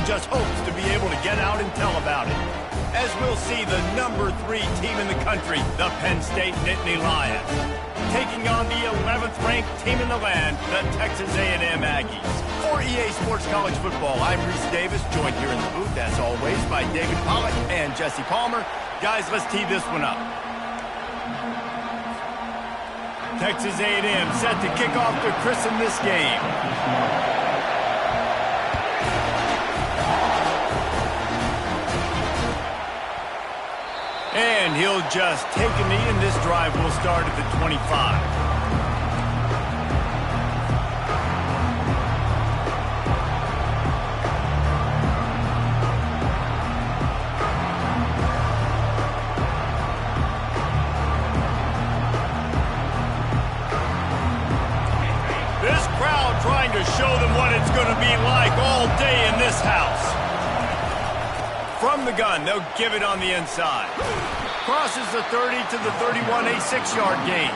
just hopes to be able to get out and tell about it. As we'll see, the #3 team in the country, the Penn State Nittany Lions, taking on the 11th ranked team in the land, the Texas A&M Aggies. For EA Sports College Football, I'm Reese Davis, joined here in the booth, as always, by David Pollack and Jesse Palmer. Guys, let's tee this one up. Texas A&M set to kick off to christen this game. And he'll just take a knee, and this drive will start at the 25. This crowd trying to show them what it's going to be like all day in this house. From the gun, they'll give it on the inside. Crosses the 30 to the 31, a 6-yard gain.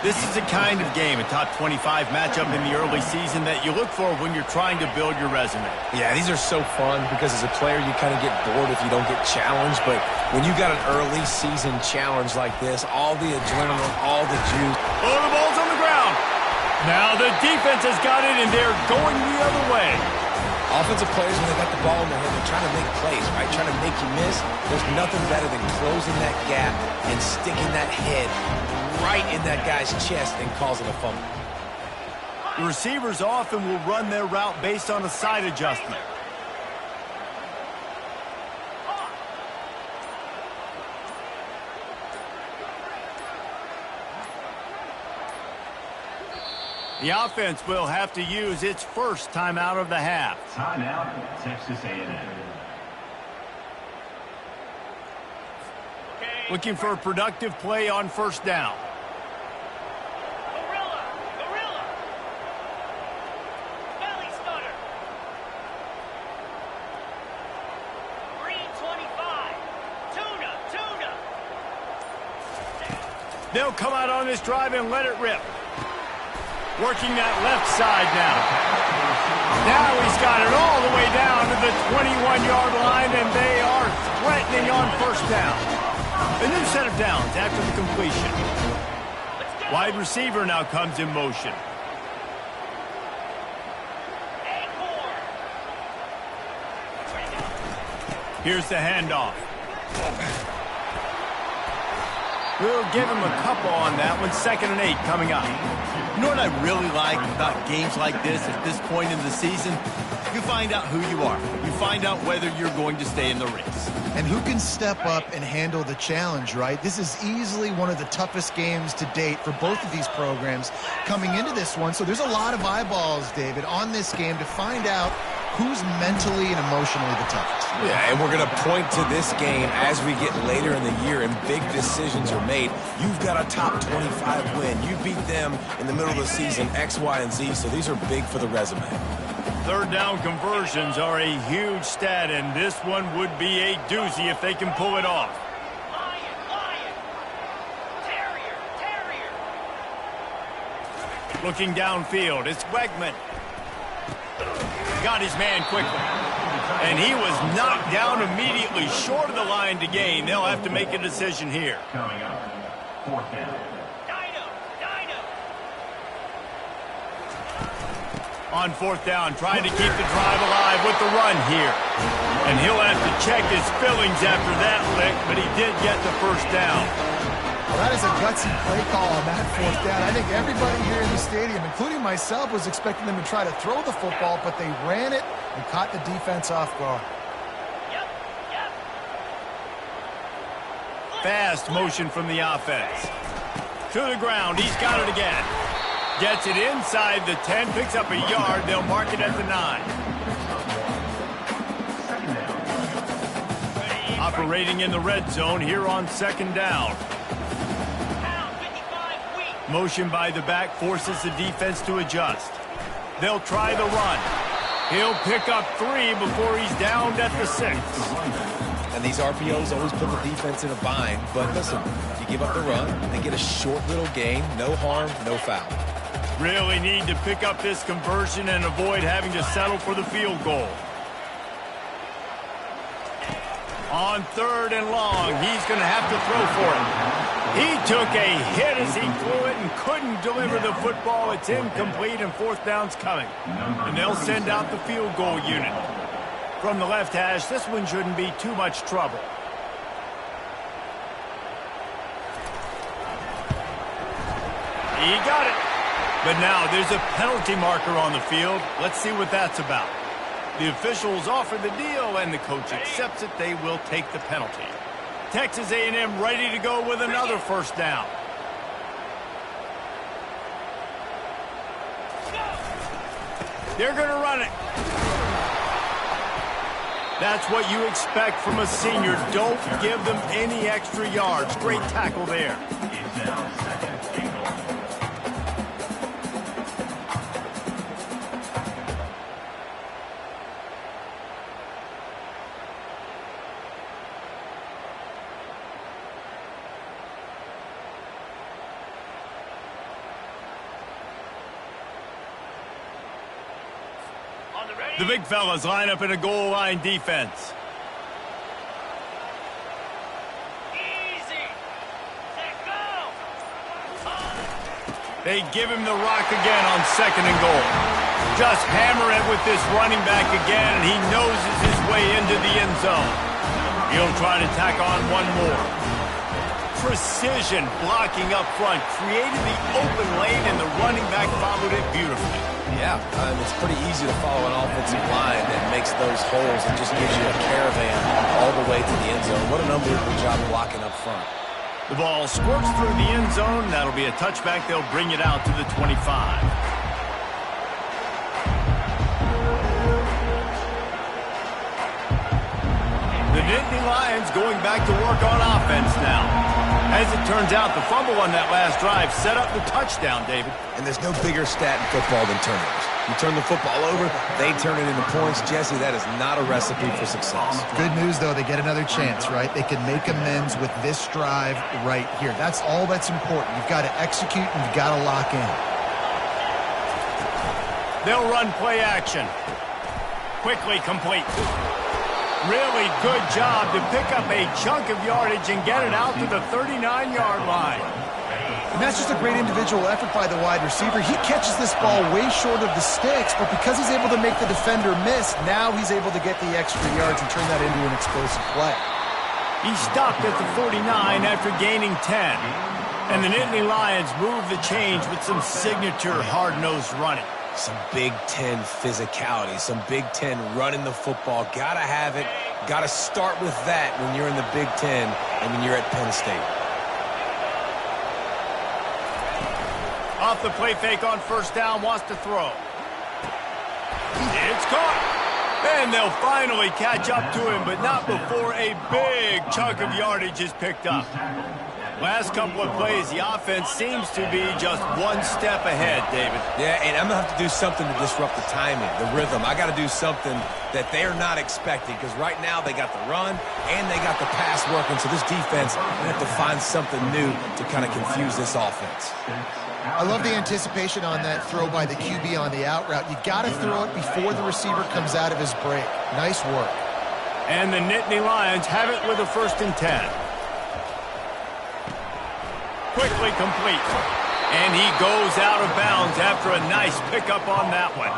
This is the kind of game, a top 25 matchup in the early season, that you look for when you're trying to build your resume. Yeah, these are so fun because as a player, you kind of get bored if you don't get challenged. But when you got an early season challenge like this, all the adrenaline, all the juice. Oh, the ball's on the ground. Now the defense has got it, and they're going the other way. Offensive players, when they got the ball in their hand, they're trying to make plays, right? Trying to make you miss. There's nothing better than closing that gap and sticking that head right in that guy's chest and causing a fumble. The receivers often will run their route based on a side adjustment. The offense will have to use its first timeout of the half. Timeout, Texas A&M. Looking for a productive play on first down. Gorilla! Belly stutter! Green 25! Tuna! They'll come out on this drive and let it rip. Working that left side now. Now he's got it all the way down to the 21-yard line, and they are threatening on first down. A new set of downs after the completion. Wide receiver now comes in motion. Here's the handoff. We'll give him a couple on that one. 2nd and 8 coming up. You know what I really like about games like this at this point in the season? You find out who you are. You find out whether you're going to stay in the race. And who can step up and handle the challenge, right? This is easily one of the toughest games to date for both of these programs coming into this one. So there's a lot of eyeballs, David, on this game to find out who's mentally and emotionally the toughest. Yeah, and we're going to point to this game as we get later in the year and big decisions are made. You've got a top 25 win. You beat them in the middle of the season, X, Y, and Z, so these are big for the resume. Third down conversions are a huge stat, and this one would be a doozy if they can pull it off. Lion! Terrier! Looking downfield, it's Wegman. Got his man quickly. And he was knocked down immediately short of the line to gain. They'll have to make a decision here. Coming up, 4th down. Dino! On 4th down, trying to keep the drive alive with the run here. And he'll have to check his fillings after that lick, but he did get the first down. Well, that is a gutsy play call on that 4th down. I think everybody here in the stadium, including myself, was expecting them to try to throw the football, but they ran it and caught the defense off guard. Yep. Fast motion from the offense. To the ground, he's got it again. Gets it inside the 10, picks up a yard. They'll mark it at the 9. Operating in the red zone here on 2nd down. Motion by the back forces the defense to adjust. They'll try the run. He'll pick up 3 before he's downed at the 6. And these RPOs always put the defense in a bind. But listen, you give up the run and get a short little gain, no harm, no foul. Really need to pick up this conversion and avoid having to settle for the field goal. On 3rd and long, he's going to have to throw for it. He took a hit as he threw it and couldn't deliver the football. It's incomplete, and 4th down's coming. And they'll send out the field goal unit. From the left hash, this one shouldn't be too much trouble. He got it. But now there's a penalty marker on the field. Let's see what that's about. The officials offer the deal, and the coach accepts it. They will take the penalty. Texas A&M ready to go with another 1st down. They're going to run it. That's what you expect from a senior. Don't give them any extra yards. Great tackle there. The big fellas line up in a goal line defense. Easy. Set, go. They give him the rock again on 2nd and goal. Just hammer it with this running back again, and he noses his way into the end zone. He'll try to tack on one more. Precision blocking up front created the open lane, and the running back followed it beautifully. Yeah, it's pretty easy to follow an offensive line that makes those holes and just gives you a caravan all the way to the end zone. What an unbelievable job blocking up front. The ball squirts through the end zone. That'll be a touchback. They'll bring it out to the 25. The Nittany Lions going back to work on offense now. As it turns out, the fumble on that last drive set up the touchdown, David. And there's no bigger stat in football than turnovers. You turn the football over, they turn it into points. Jesse, that is not a recipe for success. Good news, though, they get another chance, right? They can make amends with this drive right here. That's all that's important. You've got to execute, and you've got to lock in. They'll run play action. Quickly complete. Really good job to pick up a chunk of yardage and get it out to the 39-yard line. And that's just a great individual effort by the wide receiver. He catches this ball way short of the sticks, but because he's able to make the defender miss, now he's able to get the extra yards and turn that into an explosive play. He stopped at the 49 after gaining 10. And the Nittany Lions move the change with some signature hard-nosed running. Some Big Ten physicality, some Big Ten running the football. Gotta have it. Gotta start with that when you're in the Big Ten and when you're at Penn State. Off the play fake on 1st down, wants to throw. It's caught. And they'll finally catch up to him, but not before a big chunk of yardage is picked up. Last couple of plays, the offense seems to be just one step ahead, David. Yeah, and I'm going to have to do something to disrupt the timing, the rhythm. I got to do something that they're not expecting, because right now they got the run and they got the pass working, so this defense going to have to find something new to kind of confuse this offense. I love the anticipation on that throw by the QB on the out route. You got to throw it before the receiver comes out of his break. Nice work. And the Nittany Lions have it with a 1st and 10. Quickly complete. And he goes out of bounds after a nice pickup on that one.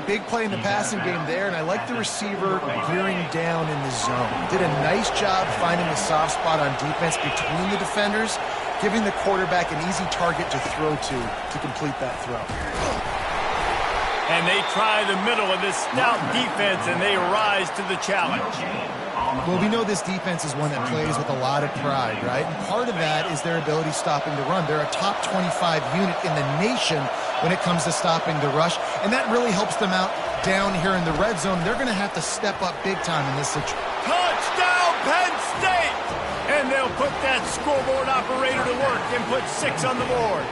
Big play in the passing game there, and I like the receiver gearing down in the zone. Did a nice job finding the soft spot on defense between the defenders, giving the quarterback an easy target to throw to complete that throw. And they try the middle of this stout defense, and they rise to the challenge. Well, we know this defense is one that plays with a lot of pride, right? And part of that is their ability stopping the run. They're a top 25 unit in the nation when it comes to stopping the rush, and that really helps them out down here in the red zone. They're going to have to step up big time in this situation. Touchdown, Penn State! And they'll put that scoreboard operator to work and put 6 on the board.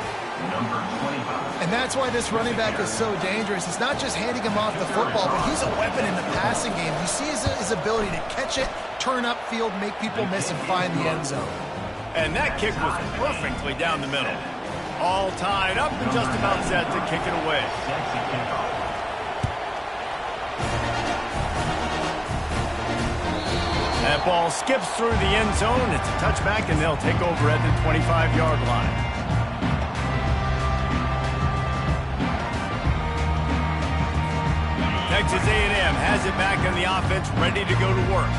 And that's why this running back is so dangerous. It's not just handing him off the football, but he's a weapon in the passing game. You see his ability to catch it, turn upfield, make people miss, and find the end zone. And that kick was perfectly down the middle. All tied up and just about set to kick it away. That ball skips through the end zone. It's a touchback, and they'll take over at the 25-yard line. Texas A&M has it back in the offense, ready to go to work.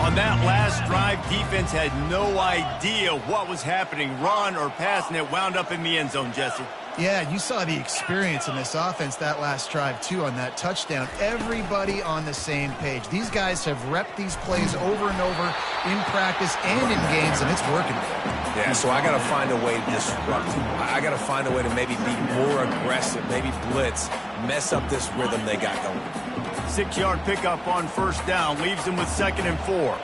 On that last drive, defense had no idea what was happening, run or pass, and it wound up in the end zone, Jesse. Yeah, you saw the experience in this offense that last drive, too, on that touchdown. Everybody on the same page. These guys have repped these plays over and over in practice and in games, and it's working. Yeah, so I got to find a way to disrupt them. I got to find a way to maybe be more aggressive, maybe blitz, mess up this rhythm they got going. 6-yard pickup on first down, leaves them with 2nd and 4.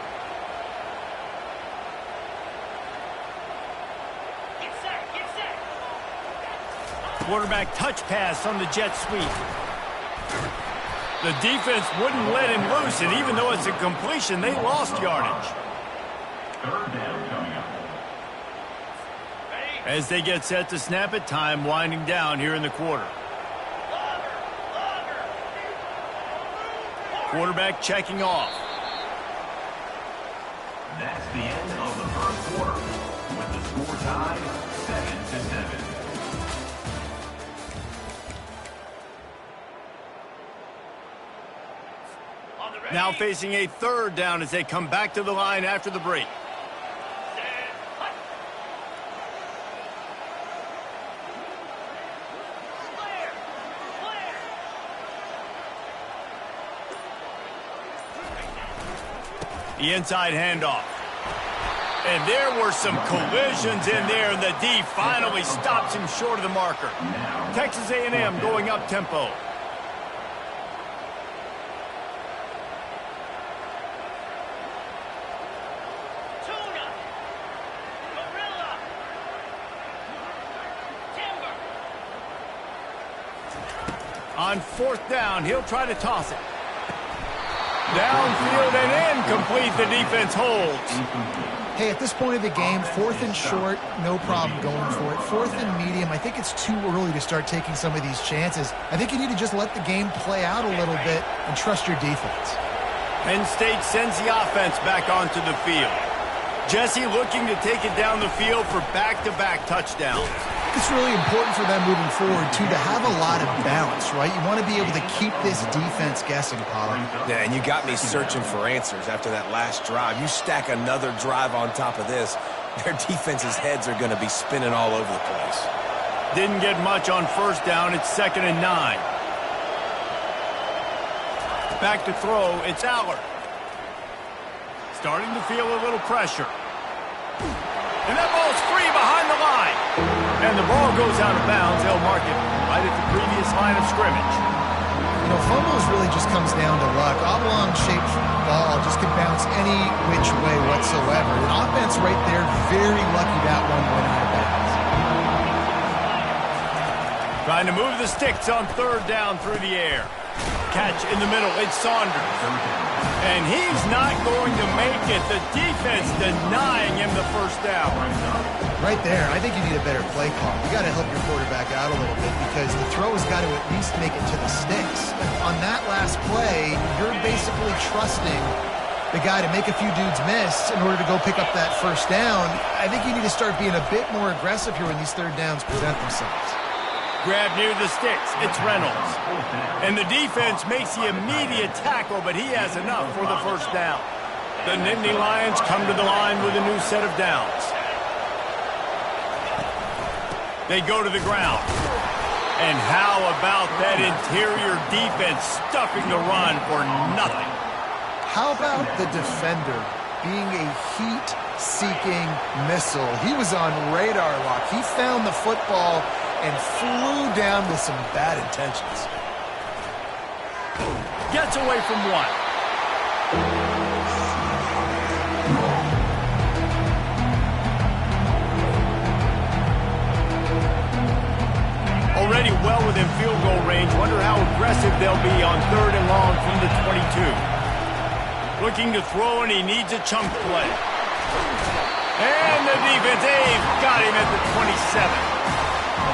Quarterback touch pass on the jet sweep. The defense wouldn't let him loose, and even though it's a completion, they lost yardage. 3rd down coming up. As they get set to snap it, time winding down here in the quarter. Quarterback checking off. That's the end of the 1st quarter, with the score tied 7-7. Now facing a 3rd down as they come back to the line after the break. The inside handoff. And there were some collisions in there, and the D finally stops him short of the marker. Texas A&M going up tempo. On 4th down, he'll try to toss it. Downfield and incomplete. The defense holds. Hey, at this point of the game, 4th and short, no problem going for it. 4th and medium, I think it's too early to start taking some of these chances. I think you need to just let the game play out a little bit and trust your defense. Penn State sends the offense back onto the field. Jesse looking to take it down the field for back-to-back touchdowns. It's really important for them moving forward, too, to have a lot of balance, right? You want to be able to keep this defense guessing, Pollard. Yeah, and you got me searching for answers after that last drive. You stack another drive on top of this, their defense's heads are going to be spinning all over the place. Didn't get much on 1st down. It's 2nd and 9. Back to throw. It's Allard. Starting to feel a little pressure. And that ball's free behind the line. And the ball goes out of bounds. They'll mark it right at the previous line of scrimmage. You know, fumbles really just comes down to luck. Oblong-shaped ball just can bounce any which way whatsoever. An offense right there, very lucky that one went out of bounds. Trying to move the sticks on 3rd down through the air. Catch in the middle. It's Saunders. And he's not going to make it. The defense denying him the 1st down. Right there, I think you need a better play call. You got to help your quarterback out a little bit because the throw has got to at least make it to the sticks. On that last play, you're basically trusting the guy to make a few dudes miss in order to go pick up that 1st down. I think you need to start being a bit more aggressive here when these 3rd downs present themselves. Grab near the sticks. It's Reynolds. And the defense makes the immediate tackle, but he has enough for the 1st down. The Nittany Lions come to the line with a new set of downs. They go to the ground. And how about that interior defense stuffing the run for nothing? How about the defender being a heat-seeking missile? He was on radar lock. He found the football and flew down with some bad intentions. Gets away from one. Already well within field goal range. Wonder how aggressive they'll be on 3rd and long from the 22. Looking to throw, and he needs a chunk play. And the defense, they've got him at the 27.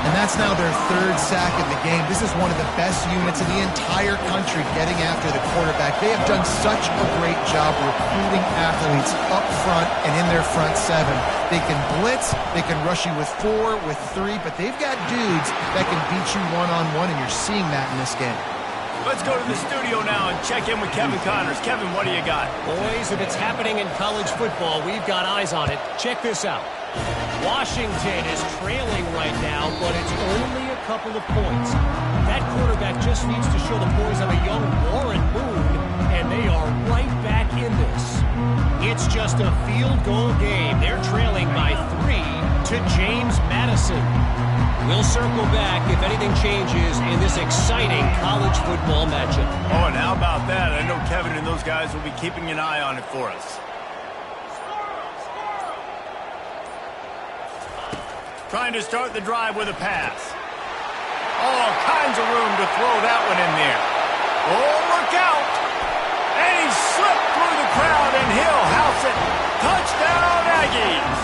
And that's now their third sack in the game. This is one of the best units in the entire country getting after the quarterback. They have done such a great job recruiting athletes up front and in their front seven. They can blitz, they can rush you with 4, with 3, but they've got dudes that can beat you one-on-one, and you're seeing that in this game. Let's go to the studio now and check in with Kevin Connors. Kevin, what do you got? Boys, if it's happening in college football, we've got eyes on it. Check this out. Washington is trailing right now, but it's only a couple of points. That quarterback just needs to show the boys of a young Warren Moon, and they are right back in this. It's just a field goal game. They're trailing by 3 to James Madison. We'll circle back if anything changes in this exciting college football matchup. Oh, and how about that? I know Kevin and those guys will be keeping an eye on it for us. Trying to start the drive with a pass. All kinds of room to throw that one in there. Oh, look out! And he slipped through the crowd, and he'll house it. Touchdown, Aggies!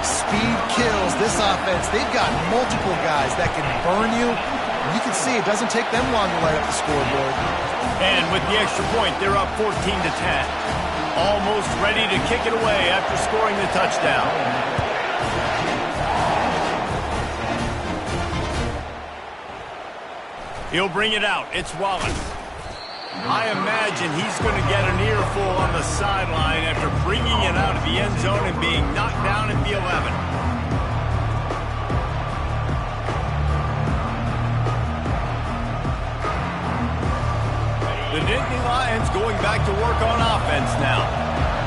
Speed kills this offense. They've got multiple guys that can burn you. You can see it doesn't take them long to light up the scoreboard. And with the extra point, they're up 14-10. Almost ready to kick it away after scoring the touchdown. He'll bring it out. It's Wallace. I imagine he's going to get an earful on the sideline after bringing it out of the end zone and being knocked down at the 11. The Nittany Lions going back to work on offense now.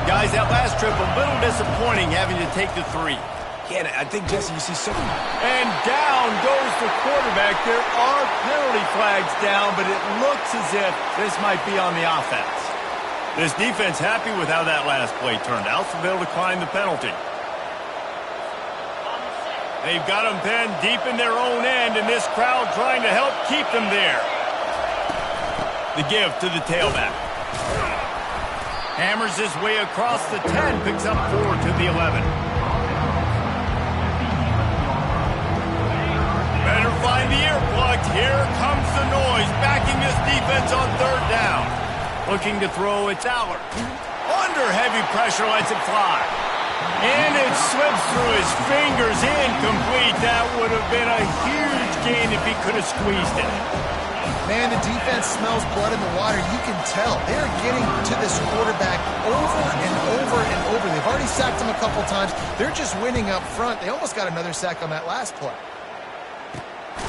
Guys, that last trip a little disappointing having to take the 3. Yeah, I think, Jesse, you see something. And down goes the quarterback. There are penalty flags down, but it looks as if this might be on the offense. This defense happy with how that last play turned out, so they'll decline the penalty. They've got them pinned deep in their own end, and this crowd trying to help keep them there. The give to the tailback. Hammers his way across the 10, picks up 4 to the 11. Better find the earplugs. Here comes the noise, backing this defense on 3rd down. Looking to throw, it's Allard. Under heavy pressure, lets it fly. And it slips through his fingers, incomplete. That would have been a huge gain if he could have squeezed it. Man, the defense smells blood in the water. You can tell. They're getting to this quarterback over and over and over. They've already sacked him a couple times. They're just winning up front. They almost got another sack on that last play.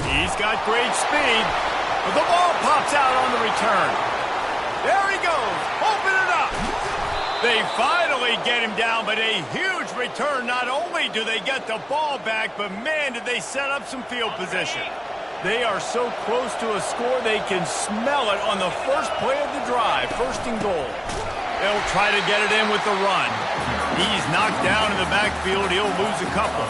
He's got great speed, but the ball pops out on the return. There he goes. Open it up. They finally get him down, but a huge return. Not only do they get the ball back, but man, did they set up some field position. They are so close to a score, they can smell it on the first play of the drive. 1st and goal. They'll try to get it in with the run. He's knocked down in the backfield. He'll lose a couple.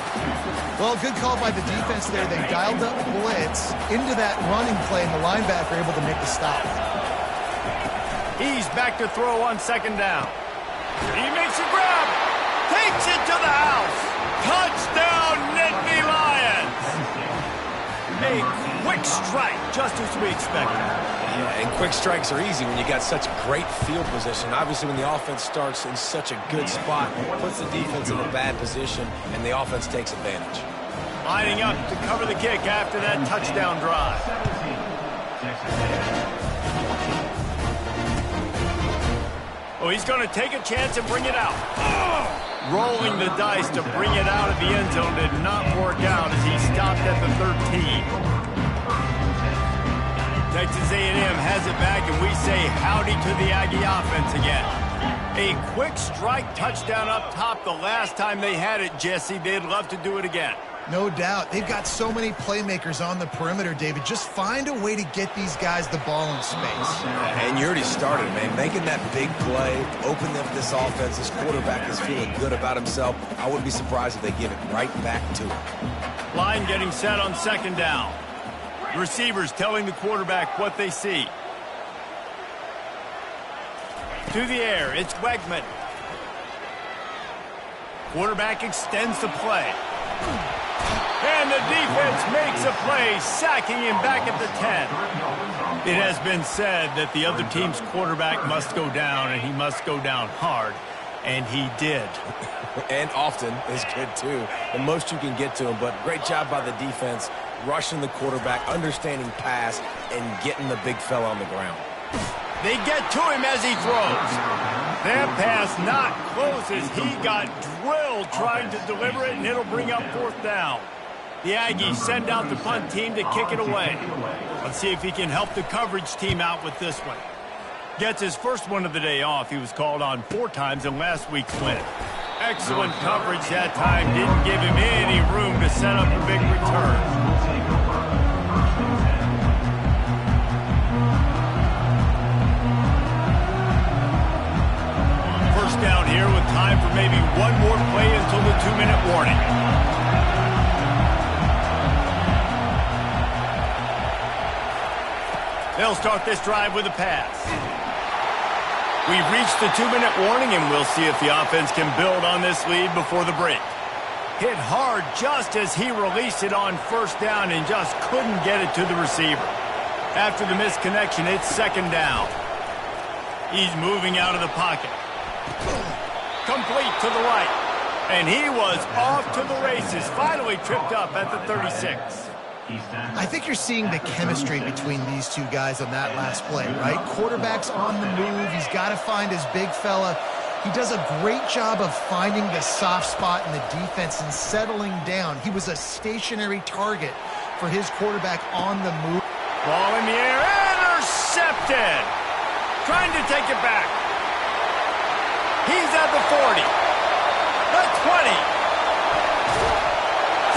Well, good call by the defense there. They dialed up blitz into that running play, and the linebacker able to make the stop. He's back to throw on 2nd down. He makes a grab. Takes it to the house. Touchdown, Nittany Lions. A quick strike, just as we expected. Yeah, and quick strikes are easy when you got such great field position. Obviously, when the offense starts in such a good spot, it puts the defense in a bad position, and the offense takes advantage. Lining up to cover the kick after that touchdown drive. Oh, he's going to take a chance and bring it out. Oh! Rolling the dice to bring it out of the end zone did not work out as he stopped at the 13. Texas A&M has it back, and we say howdy to the Aggie offense again. A quick strike touchdown up top the last time they had it, Jesse. They'd love to do it again. No doubt. They've got so many playmakers on the perimeter, David. Just find a way to get these guys the ball in space. And you already started, man. Making that big play, opening up this offense. This quarterback is feeling good about himself. I wouldn't be surprised if they give it right back to him. Line getting set on 2nd down. The receivers telling the quarterback what they see. To the air, it's Wegman. Quarterback extends the play. And the defense makes a play, sacking him back at the 10. It has been said that the other team's quarterback must go down, and he must go down hard. And he did. And often is good, too. The most you can get to him, but great job by the defense, rushing the quarterback, understanding pass, and getting the big fella on the ground. They get to him as he throws. That pass not close as he got drilled trying to deliver it, and it'll bring up 4th down. The Aggies send out the punt team to kick it away. Let's see if he can help the coverage team out with this one. Gets his first one of the day off. He was called on 4 times in last week's win. Excellent coverage that time. Didn't give him any room to set up a big return. First down here with time for maybe one more play until the 2-minute warning. They'll start this drive with a pass. We've reached the 2-minute warning, and we'll see if the offense can build on this lead before the break. Hit hard just as he released it on first down and just couldn't get it to the receiver. After the missed connection, it's 2nd down. He's moving out of the pocket. Complete to the right. And he was off to the races, finally tripped up at the 36. I think you're seeing the chemistry between these two guys on that last play, right? Quarterback's on the move. He's got to find his big fella. He does a great job of finding the soft spot in the defense and settling down. He was a stationary target for his quarterback on the move. Ball in the air, intercepted. Trying to take it back. He's at the 40, the 20.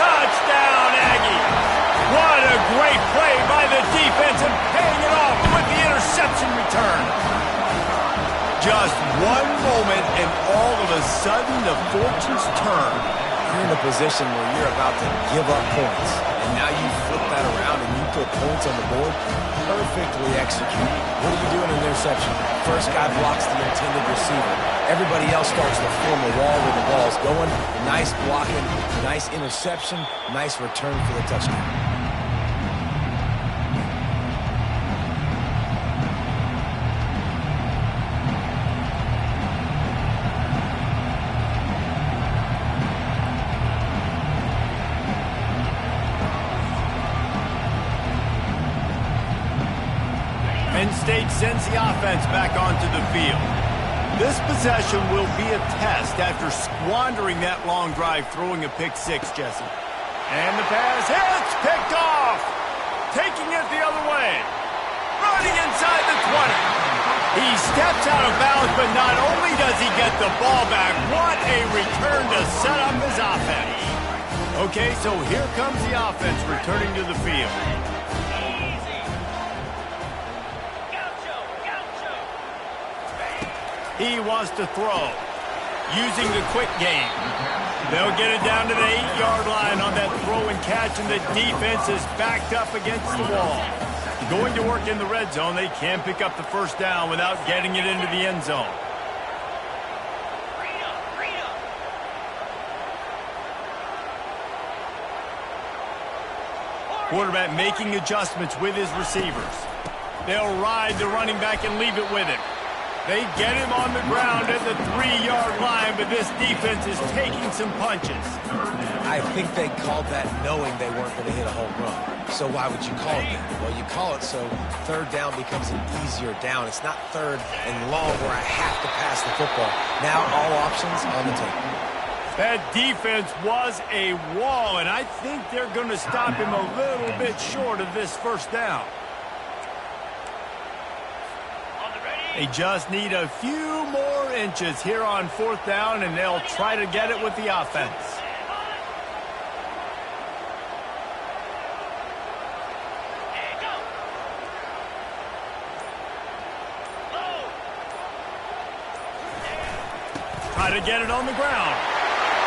Touchdown, Aggies. What a great play by the defense and paying it off with the interception return. Just one moment and all of a sudden the fortunes turn. You're in a position where you're about to give up points. And now you flip that around and you put points on the board. Perfectly executed. What do you do in an interception? First guy blocks the intended receiver. Everybody else starts to form a wall where the ball's going. Nice blocking, nice interception, nice return for the touchdown. Penn State sends the offense back onto the field. This possession will be a test after squandering that long drive throwing a pick 6, Jesse. And the pass hits, picked off. Taking it the other way. Running inside the 20. He steps out of bounds, but not only does he get the ball back, what a return to set up his offense. Okay, so here comes the offense returning to the field. He wants to throw, using the quick game. They'll get it down to the 8-yard line on that throw and catch, and the defense is backed up against the wall. Going to work in the red zone, they can pick up the first down without getting it into the end zone. Quarterback making adjustments with his receivers. They'll ride the running back and leave it with him. They get him on the ground at the 3-yard line, but this defense is taking some punches. I think they called that knowing they weren't going to hit a home run. So why would you call it that? Well, you call it so 3rd down becomes an easier down. It's not 3rd and long where I have to pass the football. Now all options on the table. That defense was a wall, and I think they're going to stop him a little bit short of this first down. They just need a few more inches here on 4th down, and they'll try to get it with the offense. Try to get it on the ground.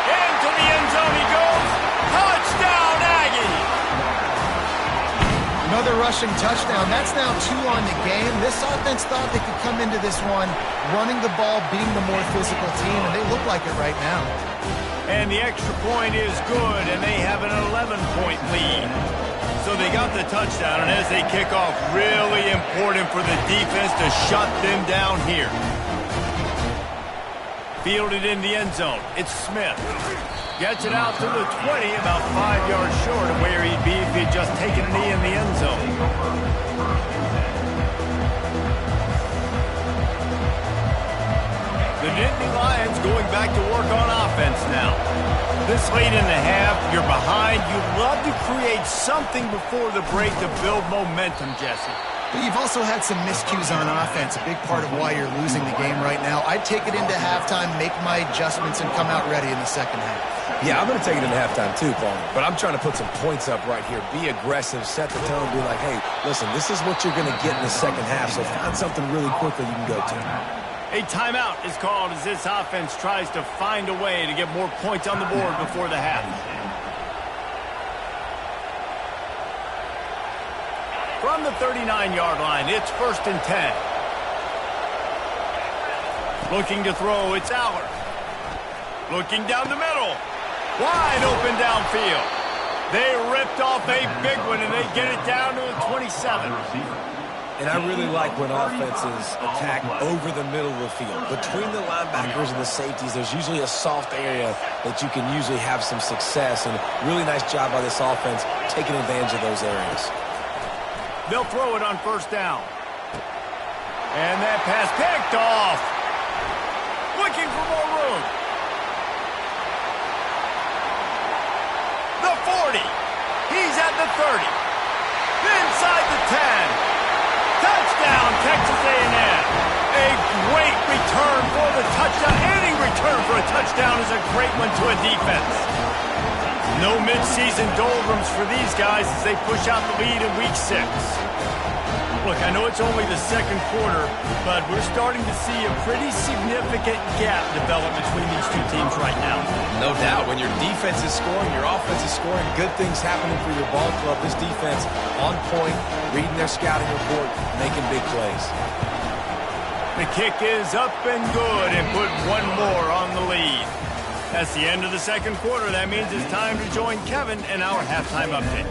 Into the end zone he goes. Touchdown, Aggies! Another rushing touchdown. That's now 2 on the game. This offense thought they could come into this one running the ball, being the more physical team, and they look like it right now. And the extra point is good, and they have an 11-point lead. So they got the touchdown, and as they kick off, really important for the defense to shut them down here. Fielded in the end zone. It's Smith. Gets it out to the 20, about 5 yards short of where he'd be if he'd just taken a knee in the end zone. The Nittany Lions going back to work on offense now. This late in the half, you're behind. You'd love to create something before the break to build momentum, Jesse. But you've also had some miscues on offense, a big part of why you're losing the game right now. I'd take it into halftime, make my adjustments, and come out ready in the second half. Yeah, I'm going to take it into halftime too, Paul. But I'm trying to put some points up right here. Be aggressive, set the tone, be like, hey, listen, this is what you're going to get in the second half, so find something really quickly you can go to. A timeout is called as this offense tries to find a way to get more points on the board before the half. From the 39-yard line, it's 1st and 10. Looking to throw, it's Aller. Looking down the middle. Wide open downfield. They ripped off a big one, and they get it down to the 27. And I really like when offenses attack over the middle of the field. Between the linebackers and the safeties, there's usually a soft area that you can usually have some success. And really nice job by this offense taking advantage of those areas. They'll throw it on 1st down. And that pass picked off. Looking for more room. The 40. He's at the 30. Inside the 10. Touchdown, Texas A&M. A great return for the touchdown. Any return for a touchdown is a great one to a defense. No midseason doldrums for these guys as they push out the lead in Week 6. Look, I know it's only the second quarter, but we're starting to see a pretty significant gap develop between these two teams right now. No doubt. When your defense is scoring, your offense is scoring, good things happening for your ball club. This defense on point, reading their scouting report, making big plays. The kick is up and good and put one more on the lead. That's the end of the second quarter. That means it's time to join Kevin in our halftime update.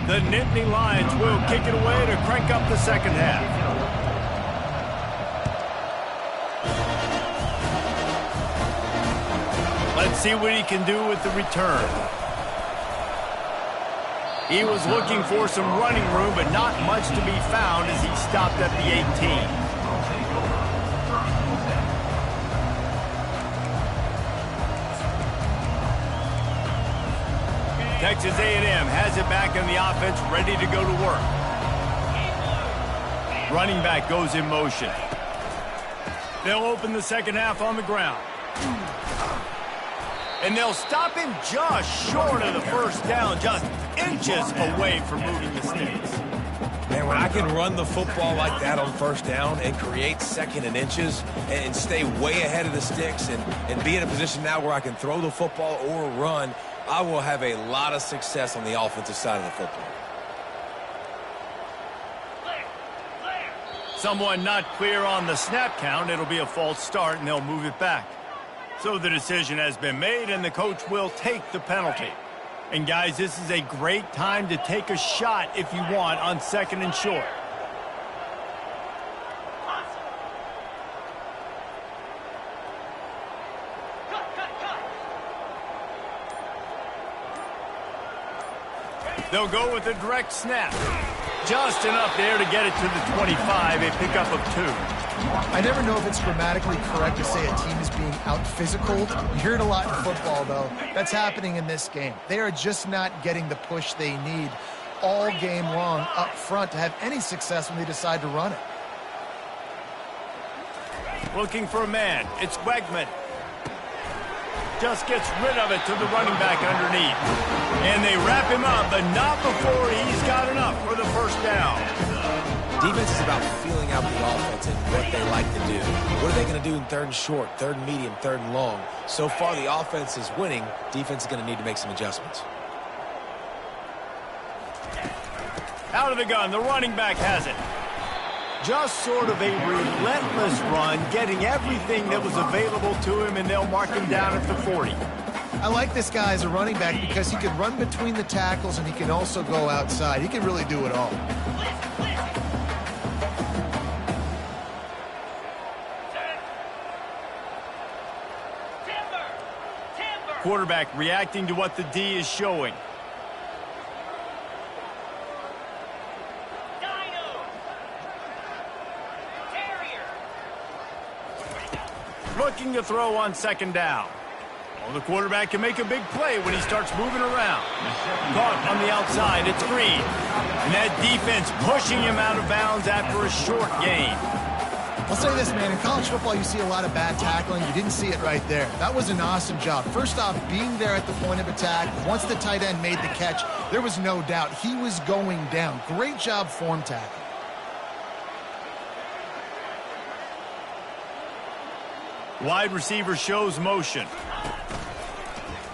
The Nittany Lions will kick it away to crank up the second half. Let's see what he can do with the return. He was looking for some running room, but not much to be found as he stopped at the 18. Texas A&M has it back in the offense, ready to go to work. Running back goes in motion. They'll open the second half on the ground. And they'll stop him just short of the 1st down, just inches away from moving the sticks. Man, when I can run the football like that on 1st down and create 2nd and inches and stay way ahead of the sticks and be in a position now where I can throw the football or run, I will have a lot of success on the offensive side of the football. Someone not clear on the snap count. It'll be a false start, and they'll move it back. So the decision has been made, and the coach will take the penalty. And, guys, this is a great time to take a shot if you want on 2nd and short. They'll go with a direct snap. Just enough there to get it to the 25, a pickup of 2. I never know if it's grammatically correct to say a team is being out-physicaled. You hear it a lot in football, though. That's happening in this game. They are just not getting the push they need all game long up front to have any success when they decide to run it. Looking for a man. It's Wegman. Just gets rid of it to the running back underneath. And they wrap him up, but not before he's got enough for the 1st down. Defense is about feeling out the offense and what they like to do. What are they going to do in third and short, third and medium, third and long? So far, the offense is winning. Defense is going to need to make some adjustments. Out of the gun, the running back has it. Just sort of a relentless run, getting everything that was available to him, and they'll mark him down at the 40. I like this guy as a running back because he can run between the tackles and he can also go outside. He can really do it all. Quarterback reacting to what the D is showing. Looking to throw on second down. Well, the quarterback can make a big play when he starts moving around. Caught on the outside, it's Green. And that defense pushing him out of bounds after a short gain. I'll say this, man. In college football, you see a lot of bad tackling. You didn't see it right there. That was an awesome job. First off, being there at the point of attack. Once the tight end made the catch, there was no doubt he was going down. Great job form tackling. Wide receiver shows motion.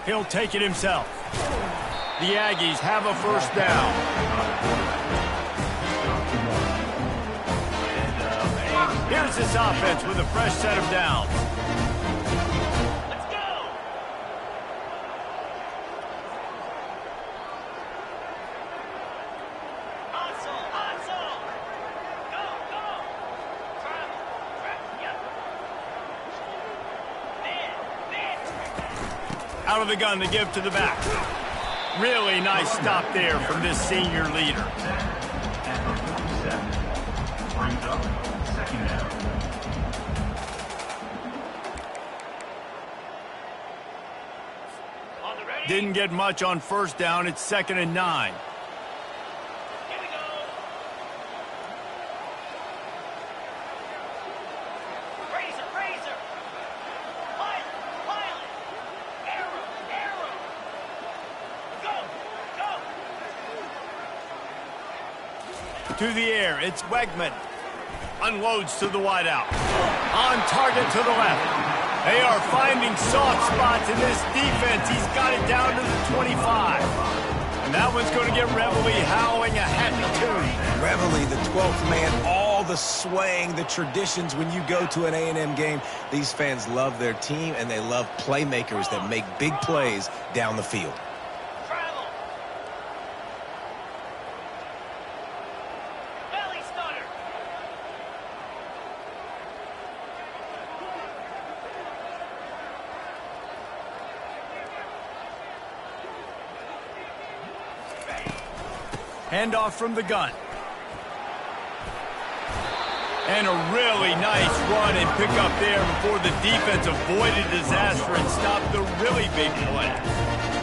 He'll take it himself. The Aggies have a first down. Here's this offense with a fresh set of downs. Let's go! Hustle! Go! Travel, yep. Man. Out of the gun to give to the back. Really nice stop there from this senior leader. Brings up second down. Didn't get much on first down. It's 2nd and 9. Here we go. Razor. Pilot. Arrow. Go. To the air, it's Wegman. Unloads to the wideout. On target to the left. They are finding soft spots in this defense. He's got it down to the 25. And that one's going to get Reveille howling a happy tune. Reveille, the 12th man, all the swaying, the traditions when you go to an A&M game. These fans love their team, and they love playmakers that make big plays down the field. Travel. Belly stutter. Handoff from the gun. And a really nice run and pick up there before the defense avoided disaster and stopped the really big play.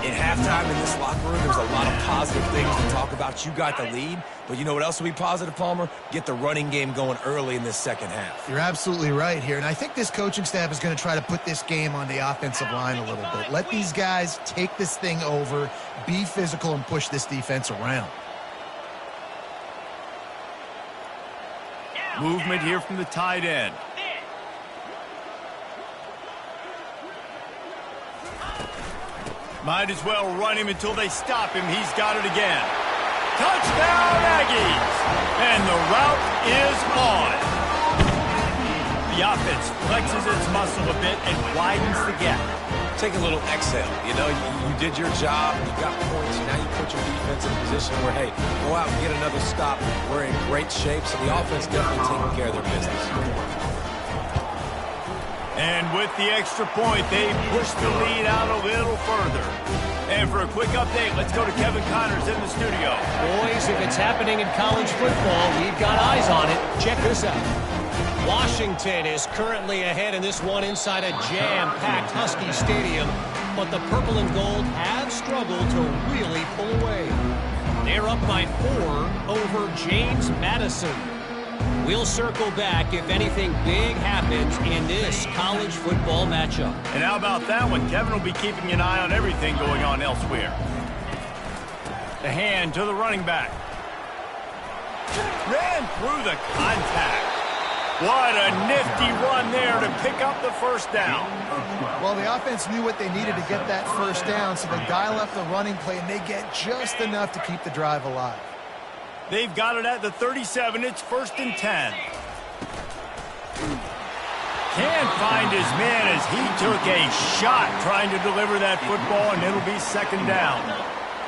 At halftime in this locker room, there's a lot of positive things to talk about. You got the lead, but you know what else will be positive, Palmer? Get the running game going early in this second half. You're absolutely right here, and I think this coaching staff is going to try to put this game on the offensive line a little bit. Let these guys take this thing over, be physical, and push this defense around. Movement here from the tight end. Might as well run him until they stop him. He's got it again. Touchdown, Aggies! And the route is on. The offense flexes its muscle a bit and widens the gap. Take a little exhale. You know, you did your job, you got points, now you put your defense in a position where, hey, go out and get another stop. We're in great shape, so the offense definitely taking care of their business. And with the extra point, they push the lead out a little further. And for a quick update, let's go to Kevin Connors in the studio. Boys, if it's happening in college football, we've got eyes on it. Check this out. Washington is currently ahead in this one inside a jam-packed Husky Stadium, but the purple and gold have struggled to really pull away. They're up by 4 over James Madison. We'll circle back if anything big happens in this college football matchup. And how about that one? Kevin will be keeping an eye on everything going on elsewhere. The hand to the running back. Ran through the contact. What a nifty run there to pick up the first down. Well, the offense knew what they needed to get that first down, so they dial up the running play, and they get just enough to keep the drive alive. They've got it at the 37. It's 1st and 10. Can't find his man as he took a shot trying to deliver that football, and it'll be 2nd down.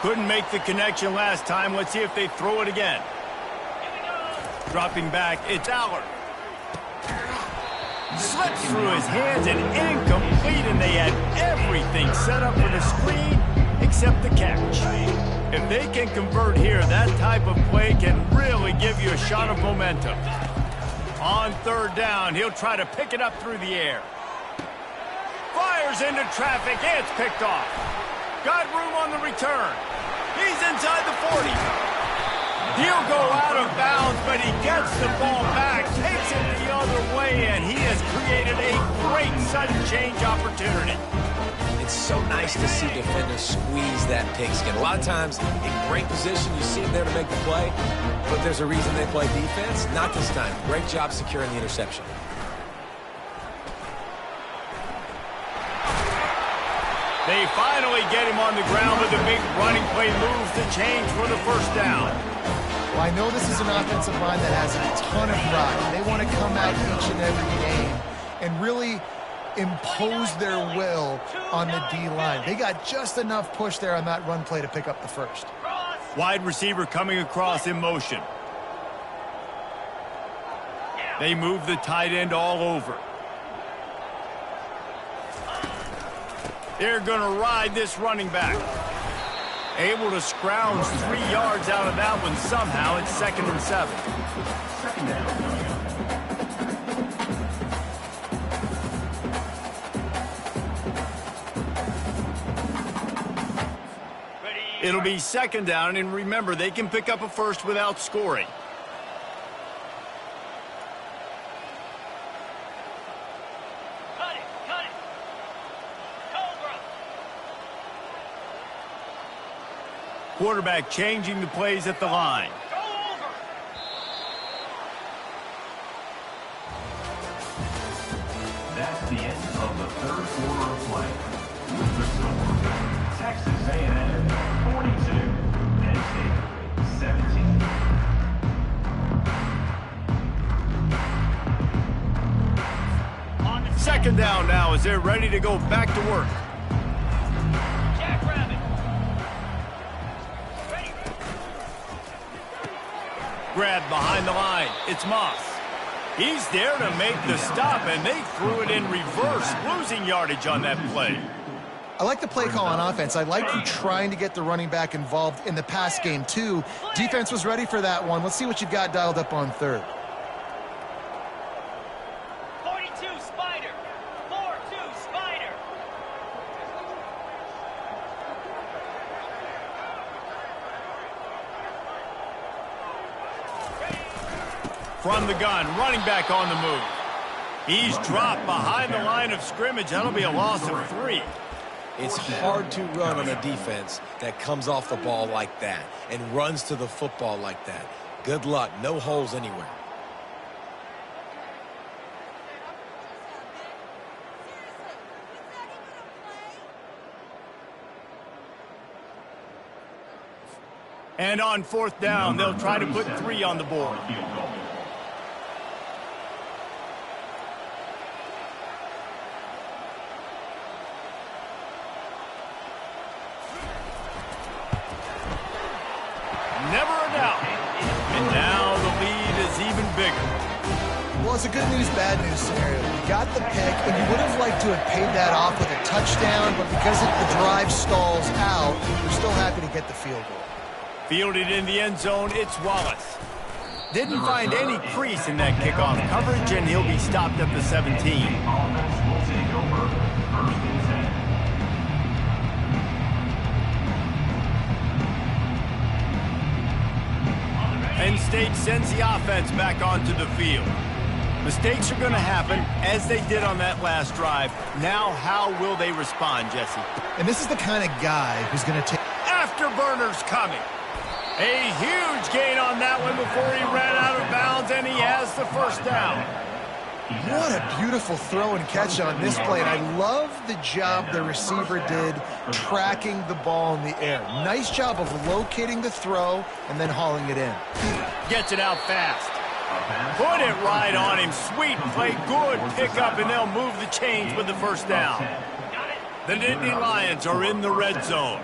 Couldn't make the connection last time. Let's see if they throw it again. Dropping back, it's Allard. Slips through his hands and incomplete, and they had everything set up for the screen except the catch. If they can convert here, that type of play can really give you a shot of momentum. On 3rd down, he'll try to pick it up through the air. Fires into traffic, it's picked off. Got room on the return. He's inside the 40. He'll go out of bounds, but he gets the ball back, takes it the other way, and he has created a great sudden change opportunity. It's so nice to see defenders squeeze that pigskin. A lot of times, in great position, you see them there to make the play, but there's a reason they play defense. Not this time. Great job securing the interception. They finally get him on the ground with a big running play moves to change for the 1st down. Well, I know this is an offensive line that has a ton of pride. They want to come out each and every game and really impose their will on the D-line. They got just enough push there on that run play to pick up the first. Wide receiver coming across in motion. They move the tight end all over. They're going to ride this running back. Able to scrounge 3 yards out of that one somehow. It's 2nd and 7. 2nd down. It'll be 2nd down, and remember, they can pick up a first without scoring. Cut it, cut it. Cobra. Quarterback changing the plays at the line. Go over. That's the end of the 3rd quarter of play. With the score, Texas A&M 42, Penn State 17. On the 2nd down now as they're ready to go back to work. Jackrabbit. Ready. Grab behind the line. It's Moss. He's there to make the stop, and they threw it in reverse, losing yardage on that play. I like the play call on offense. I like you trying to get the running back involved in the pass game, too. Defense was ready for that one. Let's see what you've got dialed up on 3rd. 42 Spider. 4-2 Spider. From the gun, running back on the move. He's dropped behind the line of scrimmage. That'll be a loss of 3. It's hard to run on a defense that comes off the ball like that and runs to the football like that. Good luck. No holes anywhere. And on 4th down, they'll try to put 3 on the board. Never a doubt. And now the lead is even bigger. Well, it's a good news, bad news scenario. You got the pick, and you would have liked to have paid that off with a touchdown, but because the drive stalls out, you're still happy to get the field goal. Fielded in the end zone, it's Wallace. Didn't find any crease in that kickoff coverage, and he'll be stopped at the 17. Offense will take over 1st and 10. Penn State sends the offense back onto the field. Mistakes are going to happen, as they did on that last drive. Now, how will they respond, Jesse? And this is the kind of guy who's going to take... Afterburners coming. A huge gain on that one before he ran out of bounds, and he has the first down. What a beautiful throw and catch on this play, and I love the job the receiver did tracking the ball in the air. Nice job of locating the throw and then hauling it in. Gets it out fast. Put it right on him. Sweet play, good pickup, and they'll move the chains with the first down. The Nittany Lions are in the red zone.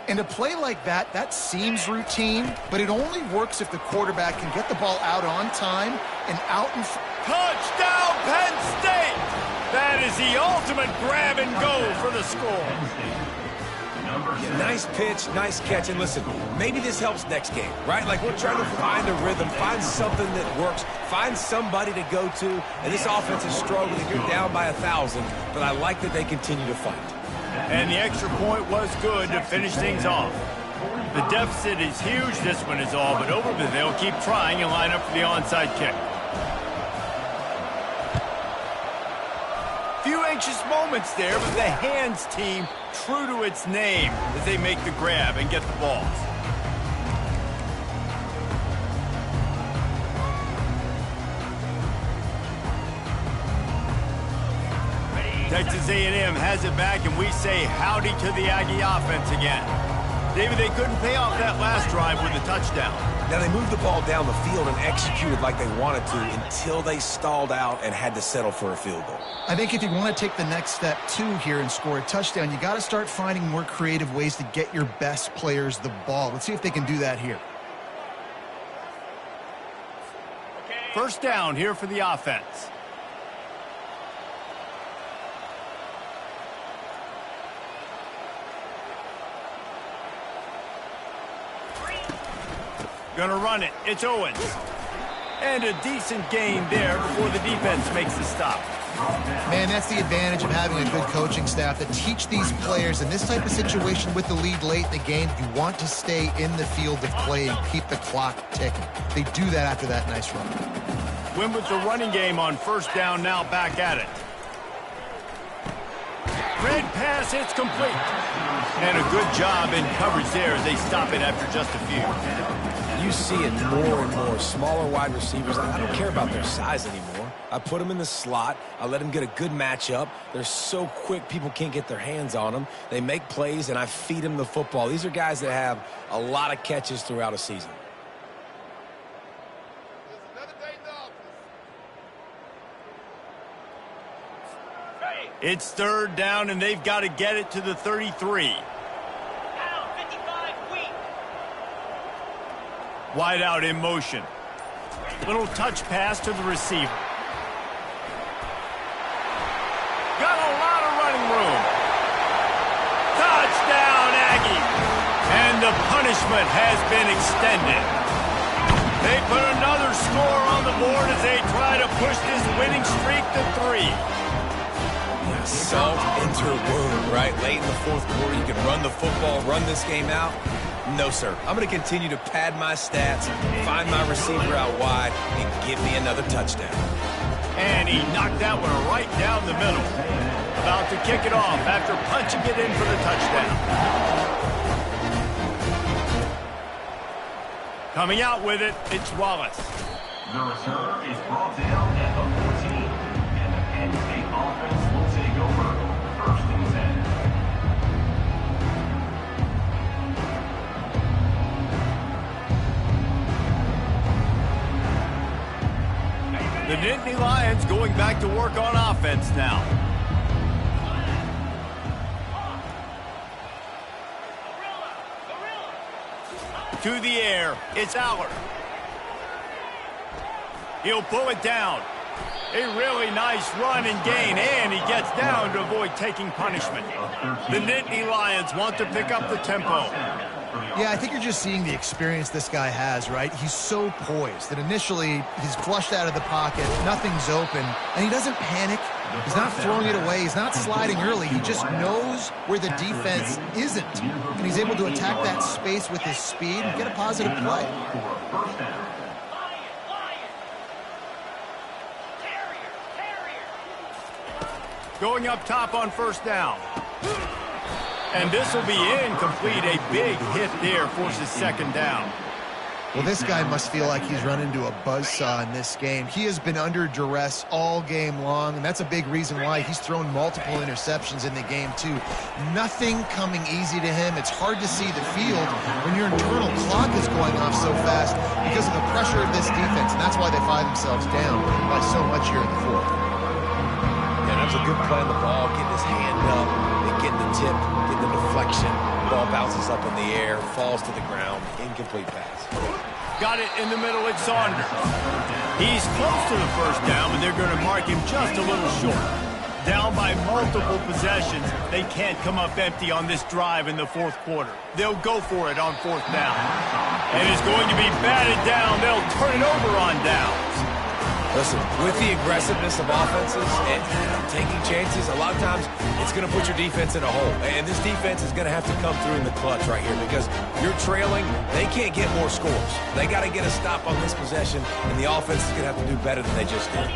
And a play like that, that seems routine, but it only works if the quarterback can get the ball out on time and out in front. Touchdown, Penn State! That is the ultimate grab and go for the score. Nice pitch, nice catch, and listen, maybe this helps next game, right? Like, we're trying to find a rhythm, find something that works, find somebody to go to, and this offense is struggling. You're down by 1,000, but I like that they continue to fight. And the extra point was good to finish things off. The deficit is huge, this one is all, but over, but they'll keep trying and line up for the onside kick. Few anxious moments there, but the hands team true to its name as they make the grab and get the balls. Texas A&M has it back, and we say howdy to the Aggie offense again. David, they couldn't pay off that last drive with a touchdown. Now, they moved the ball down the field and executed like they wanted to until they stalled out and had to settle for a field goal. I think if you want to take the next step, too, here and score a touchdown, you got to start finding more creative ways to get your best players the ball. Let's see if they can do that here. First down here for the offense. Gonna run it. It's Owens. And a decent gain there before the defense makes the stop. Man, that's the advantage of having a good coaching staff to teach these players in this type of situation with the lead late in the game. You want to stay in the field of play and keep the clock ticking. They do that after that nice run. Win with the running game on first down, now back at it. Red pass, it's complete. And a good job in coverage there as they stop it after just a few. You see it more and more. Smaller wide receivers, I don't care about their size anymore. I put them in the slot. I let them get a good matchup. They're so quick, people can't get their hands on them. They make plays, and I feed them the football. These are guys that have a lot of catches throughout a season. It's third down, and they've got to get it to the 33. Wide out in motion. Little touch pass to the receiver. Got a lot of running room. Touchdown, Aggie. And the punishment has been extended. They put another score on the board as they try to push this winning streak to 3. Salt into a wound, right? Late in the fourth quarter, you can run the football, run this game out. No, sir. I'm going to continue to pad my stats, find my receiver out wide, and give me another touchdown. And he knocked that one right down the middle. About to kick it off after punching it in for the touchdown. Coming out with it, it's Wallace. The return is brought down at the 14, and the Penn State offense will take over first and 10. The Nittany Lions going back to work on offense now. To the air, it's Allard. He'll pull it down. A really nice run and gain, and he gets down to avoid taking punishment. The Nittany Lions want to pick up the tempo. Yeah, I think you're just seeing the experience this guy has, right? He's so poised that initially he's flushed out of the pocket, nothing's open, and he doesn't panic. He's not throwing it away. He's not sliding early. He just knows where the defense isn't, and he's able to attack that space with his speed and get a positive play. Going up top on first down. And this will be incomplete. A big hit there forces second down. Well, this guy must feel like he's run into a buzzsaw in this game. He has been under duress all game long, and that's a big reason why he's thrown multiple interceptions in the game, too. Nothing coming easy to him. It's hard to see the field when your internal clock is going off so fast because of the pressure of this defense, and that's why they find themselves down by so much here in the fourth. Yeah, that was a good play on the ball, getting his hand up, getting the tip, getting the deflection. Ball bounces up in the air, falls to the ground, incomplete pass. Got it in the middle, it's Saunders. He's close to the first down, but they're going to mark him just a little short. Down by multiple possessions, they can't come up empty on this drive in the fourth quarter. They'll go for it on fourth down. And it's going to be batted down. They'll turn it over on downs. Listen, with the aggressiveness of offenses and taking chances, a lot of times it's going to put your defense in a hole. And this defense is going to have to come through in the clutch right here because you're trailing. They can't get more scores. They got to get a stop on this possession, and the offense is going to have to do better than they just did.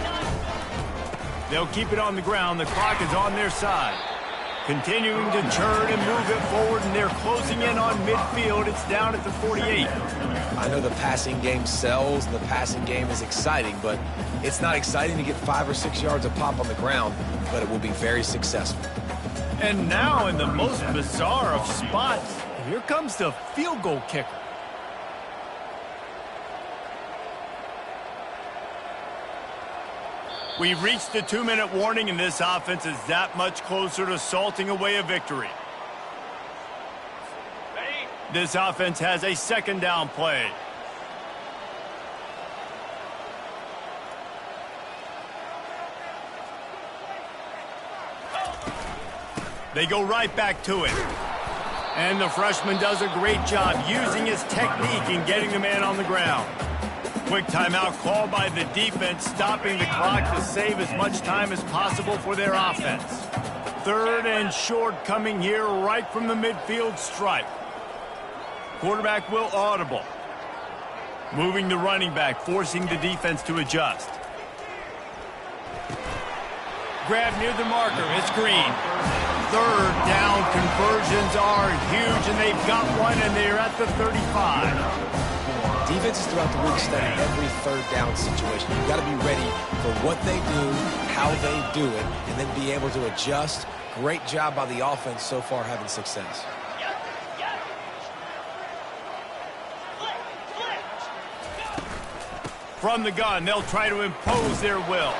They'll keep it on the ground. The clock is on their side. Continuing to churn and move it forward, and they're closing in on midfield. It's down at the 48. I know the passing game sells, and the passing game is exciting, but it's not exciting to get 5 or 6 yards of pop on the ground, but it will be very successful. And now in the most bizarre of spots, here comes the field goal kicker. We've reached the 2-minute warning, and this offense is that much closer to salting away a victory. This offense has a second down play. They go right back to it. And the freshman does a great job using his technique and getting the man on the ground. Quick timeout called by the defense, stopping the clock to save as much time as possible for their offense. Third and short coming here right from the midfield stripe. Quarterback will audible. Moving the running back, forcing the defense to adjust. Grab near the marker, it's Green. Third down conversions are huge, and they've got one, and they're at the 35. Defenses throughout the week study every third down situation. You've got to be ready for what they do, how they do it, and then be able to adjust. Great job by the offense so far having success. From the gun, they'll try to impose their will.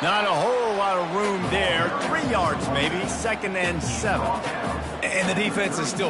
Not a whole lot of room there. 3 yards maybe, 2nd and 7. And the defense is still